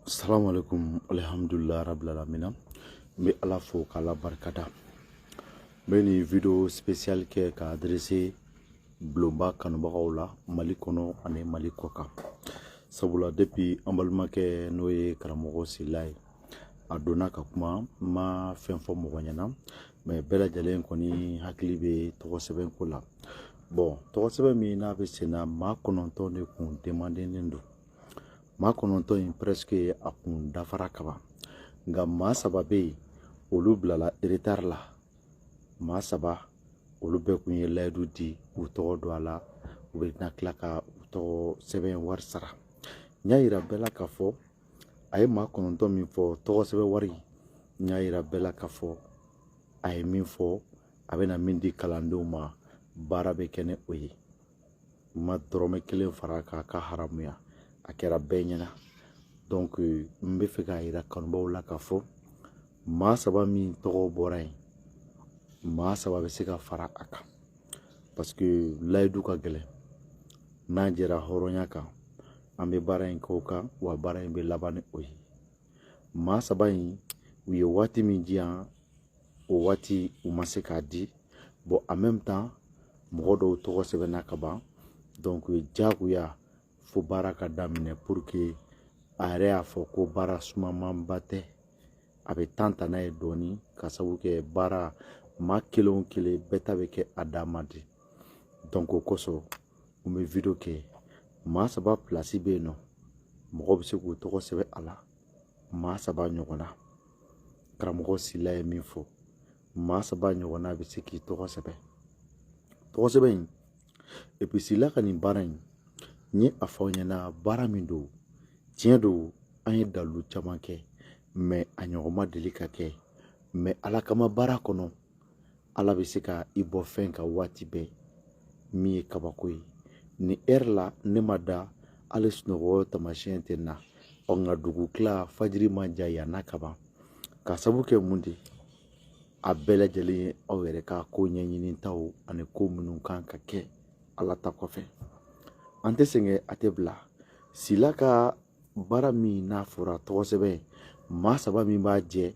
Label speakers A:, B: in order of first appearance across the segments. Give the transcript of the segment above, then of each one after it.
A: Assalamu alaikum, alhamdulillah rabbil alamin. Mbe ala fo kala barkada. Mbe ni video spécial ke ka adressé Blomba kanubagaw la Mali kono ani Mali koka. Sabula depuis ambalma ke noye karamogo silai. A donna ka kuma ma fɛn fɔ mɔgɔ ɲɛna mais bɛɛ lajɛlen kɔni hakili bɛ tɔgɔ sɛbɛn ko la. Bon, tɔgɔ sɛbɛn min n'a bɛ senna maa 9 de kun demandenen don. maa 9 in presque a kun dafara kaban nka maa 3 bɛ yen olu bilala retard la. maa 3 olu bɛɛ kun ye layidu di u tɔgɔ don a la u bɛ na tila ka u tɔgɔ sɛbɛn wari sara. n y'a yira bɛɛ la k'a fɔ a ye maa 9 min fɔ tɔgɔ sɛbɛn wari n y'a yira bɛɛ la k'a fɔ a ye min fɔ a bɛna min di kalandenw ma baara bɛ kɛ ni o ye. n ma dɔrɔmɛ 1 fara k'a ka haramuya a kɛra bɛɛ ɲɛna. Donc n bɛ fɛ k'a yira kanubaw la k'a fɔ maa 3 min tɔgɔ bɔra yen maa 3 bɛ se ka fara a kan parce que layidu ka gɛlɛn. n'an jɛra hɔrɔnya kan an bɛ baara in kɛ o kan wa baara in bɛ laban ni o ye. maa 3 in u ye waati min di yan o waati u ma se k'a di bon en même temps mɔgɔ dɔw tɔgɔ sɛbɛnna ka ban donc diyagoya fo baara ka daminɛ pour que a yɛrɛ y'a fɔ ko baara sumamanba tɛ a bɛ temps ta n'a ye dɔɔni ka sabu kɛ baara maa 1 o 1 bɛɛ ta bɛ kɛ a dan ma di. donc o kosɔn n bɛ video kɛ maa 3 place bɛ yen nɔ mɔgɔ bɛ se k'u tɔgɔ sɛbɛn a la maa 3 ɲɔgɔnna. karamɔgɔ Sila ye min fɔ maa 3 ɲɔgɔnna bɛ se k'i tɔgɔ sɛbɛn. tɔgɔ sɛbɛn in et puis Sila ka nin baara in n ye a fɔ aw ɲɛna baara min don tiɲɛ don an ye dalu caman kɛ mais a ɲɔgɔn ma deli ka kɛ mais ala kama baara kɔnɔ ala bɛ se ka i bɔ fɛn ka waati bɛɛ min ye kabako ye. ni heure la ne ma da hali sunɔgɔ tamasiyɛn tɛ na nka dugu tila fajiri ma ja yanna ka ban ka sabu kɛ mun de a bɛɛ lajɛlen ye aw yɛrɛ ka ko ɲɛɲinitaw ani ko minnu kan ka kɛ ala ta kɔfɛ. an tɛ sɛgɛn a tɛ bila Sila ka baara min n'a fɔra tɔgɔ sɛbɛn maa 3 min b'a jɛ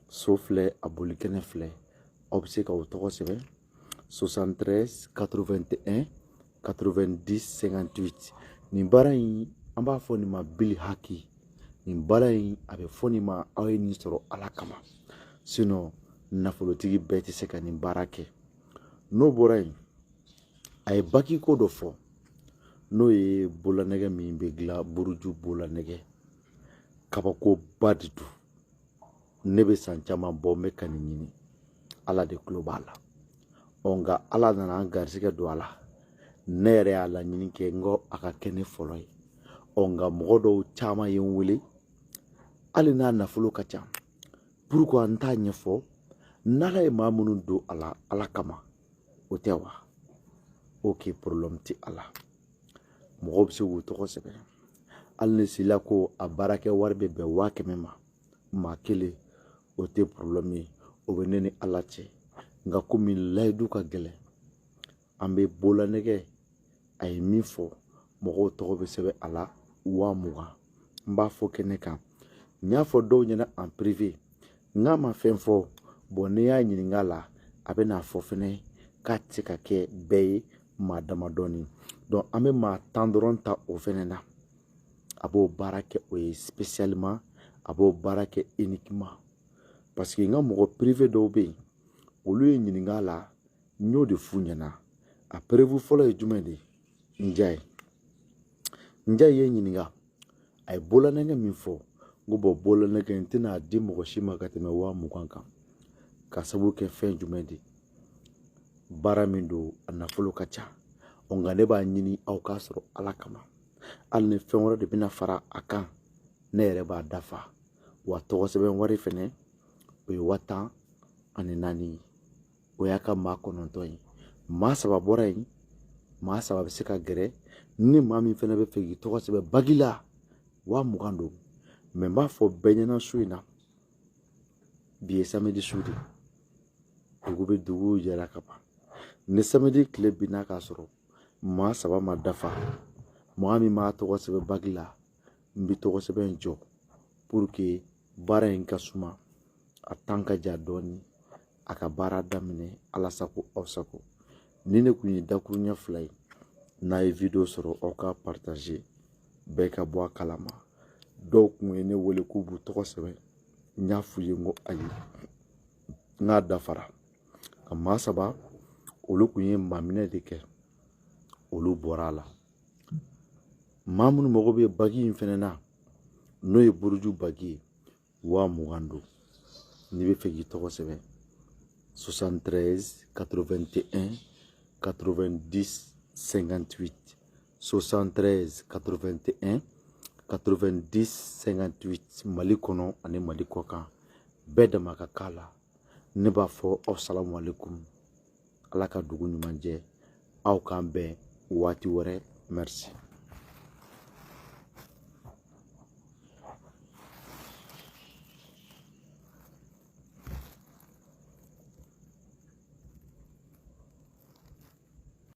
A: so filɛ a bolikɛnɛ filɛ aw bɛ se ka o tɔgɔ sɛbɛn 73 81 90 58. nin baara in an b'a fɔ nin ma bili haki. nin baara in a bɛ fɔ nin ma aw ye nin sɔrɔ ala kama sinon nafolotigi bɛɛ tɛ se ka nin baara kɛ. n'o bɔra yen a ye baki ko dɔ fɔ n'o ye bolanɛgɛ min bɛ dilan buruju bolanɛgɛ kabakoba de don. ne bɛ san caman bɔ n bɛ ka nin ɲini ala de tulo b'a la nka ala nana an garisɛgɛ don a la ne yɛrɛ y'a laɲini kɛ n ko a ka kɛ ne fɔlɔ ye nka mɔgɔ dɔw caman ye n wele hali n'a nafolo ka ca pourquoi n t'a ɲɛfɔ n'ala ye maa minnu don a la ala kama o tɛ wa ok problème tɛ a la mɔgɔw bɛ se k'u tɔgɔ sɛbɛn. hali ni Sila ko a baarakɛ wari bɛ bɛn 100,000 ma maa 1 o tɛ problème ye o bɛ ne ni ala cɛ nka komi layidu ka gɛlɛn an bɛ bolanɛgɛ a ye min fɔ mɔgɔw tɔgɔ bɛ sɛbɛn a la 20,000 n b'a fɔ kɛnɛ kan n y'a fɔ dɔw ɲɛna en privé n'a ma fɛn fɔ bon n'i y'a ɲininka a la a bɛ n'a fɔ fɛnɛ k'a tɛ se ka kɛ bɛɛ ye maa damadɔni. donc an bɛ maa 10 dɔrɔn ta o fɛnɛ na a b'o baara kɛ o ye spécialement a b'o baara kɛ uniquement parce que n ka mɔgɔ privé dɔw bɛ yen olu ye ɲininka a la n y'o de f'u ɲɛna a preuve fɔlɔ ye jumɛn de ye Njayi ye ɲininka a ye bolanɛgɛ min fɔ n ko bɔn bolanɛgɛ in tɛna di mɔgɔ si ma ka tɛmɛ 20,000 kan ka sabu kɛ fɛn jumɛn de baara min don a nafolo ka ca nka ne b'a ɲini aw k'a sɔrɔ ala kama hali ni fɛn wɛrɛ de bɛna fara a kan ne yɛrɛ b'a dafa wa tɔgɔ sɛbɛn wari fɛnɛ o ye 14,000 ye o y'a ka maa 9 ye. maa 3 bɔra yen maa 3 bɛ se ka gɛrɛ ni maa min fɛnɛ bɛ fɛ k'i tɔgɔ sɛbɛn bagi la 20,000 don mais n b'a fɔ bɛɛ ɲɛna su in na bi ye samedi su de dugu jɛra ka ban ni samedi tile binna k'a sɔrɔ maa 3 ma dafa maa min b'a tɔgɔ sɛbɛn bagi la n bɛ tɔgɔ sɛbɛn jɔ pour que baara in ka suma a temps ka ja dɔɔni a ka baara daminɛ ala sago aw sago ni ne kun ye dakuruɲɛ 2 ye n'a ye video sɔrɔ aw ka partager bɛɛ ka bɔ a kalama dɔw kun ye ne wele k'u b'u tɔgɔ sɛbɛn n y'a f'u ye n ko ayi n k'a dafara ka maa 3 olu kun ye maminɛ de kɛ olu bɔra a la maa minnu mago bɛ bagi in fɛnɛ na n'o ye buruju bagi ye 20,000 don n'i bɛ fɛ k'i tɔgɔ sɛbɛn 73 81 90 58 73 81 90 58 Mali kɔnɔ ani Mali kɔkan bɛɛ dama ka k'a la ne b'a fɔ aw salamu alaikum ala ka dugu ɲuman jɛ aw k'an bɛn waati wɛrɛ merci